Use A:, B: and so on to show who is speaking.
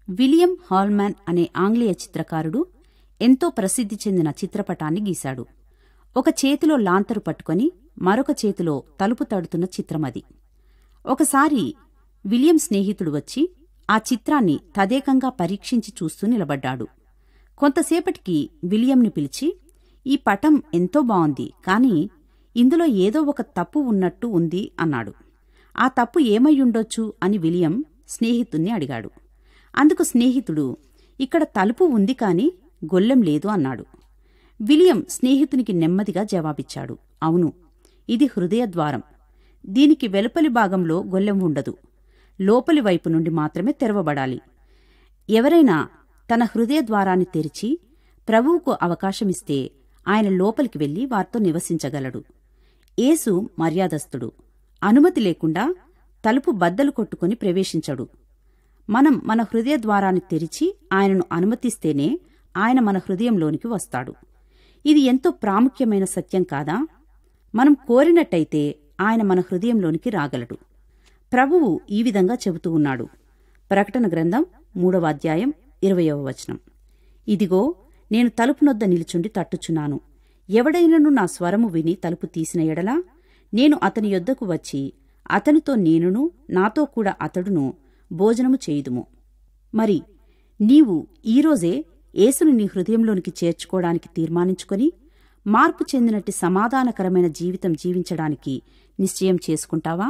A: William హాల్మ్యాన్ అనే ఆంగ్లేయ చిత్రకారుడు ఎంతో ప్రసిద్ధి చెందిన చిత్రపటాన్ని గీశాడు. ఒక చేతిలో లాంతరు పట్టుకొని మరొక చేతిలో తలుపు తడుతున్న చిత్రమది. ఒకసారి విలియం స్నేహితుడు వచ్చి ఆ చిత్రాన్ని తదేకంగా పరీక్షించి చూస్తూ నిలబడ్డాడు. కొంతసేపటికి విలియంని పిలిచి, "ఈ పటం ఎంతో బావుంది, కాని ఇందులో ఏదో ఒక తప్పు ఉన్నట్టు ఉంది" అన్నాడు. ఆ తప్పు ఏమయ్యుండొచ్చు అని విలియం స్నేహితుణ్ణి అడిగాడు. అందుకు స్నేహితుడు, "ఇక్కడ తలుపు ఉంది కాని గొల్లెం లేదు" అన్నాడు. విలియం స్నేహితునికి నెమ్మదిగా జవాబిచ్చాడు, "అవును, ఇది హృదయద్వారం. దీనికి వెలుపలి భాగంలో గొల్లెం ఉండదు. లోపలి వైపు నుండి మాత్రమే తెరవబడాలి. ఎవరైనా తన హృదయద్వారాన్ని తెరిచి ప్రభువుకు అవకాశమిస్తే ఆయన లోపలికి వెళ్లి వారితో నివసించగలడు. యేసు మర్యాదస్థుడు. అనుమతి లేకుండా తలుపు బద్దలు కొట్టుకుని ప్రవేశించడు. మనం మన హృదయద్వారాన్ని తెరిచి ఆయనను అనుమతిస్తేనే ఆయన మన హృదయంలోనికి వస్తాడు. ఇది ఎంతో ప్రాముఖ్యమైన సత్యం కాదా? మనం కోరినట్టయితే ఆయన మన హృదయంలోనికి రాగలడు. ప్రభువు ఈ విధంగా చెబుతూ ఉన్నాడు. ప్రకటన గ్రంథం 3వ అధ్యాయం 20వ వచనం. "ఇదిగో, నేను తలుపునొద్ద నిలుచుండి తట్టుచున్నాను. ఎవడైనను నా స్వరము విని తలుపు తీసిన ఎడల నేను అతని యొద్దకు వచ్చి అతనితో నేనును నాతో కూడా అతడును భోజనము చేయుదుము." మరి నీవు ఈరోజే యేసును నీ హృదయంలోనికి చేర్చుకోవడానికి తీర్మానించుకొని మార్పు చెందినట్టి సమాధానకరమైన జీవితం జీవించడానికి నిశ్చయం చేసుకుంటావా?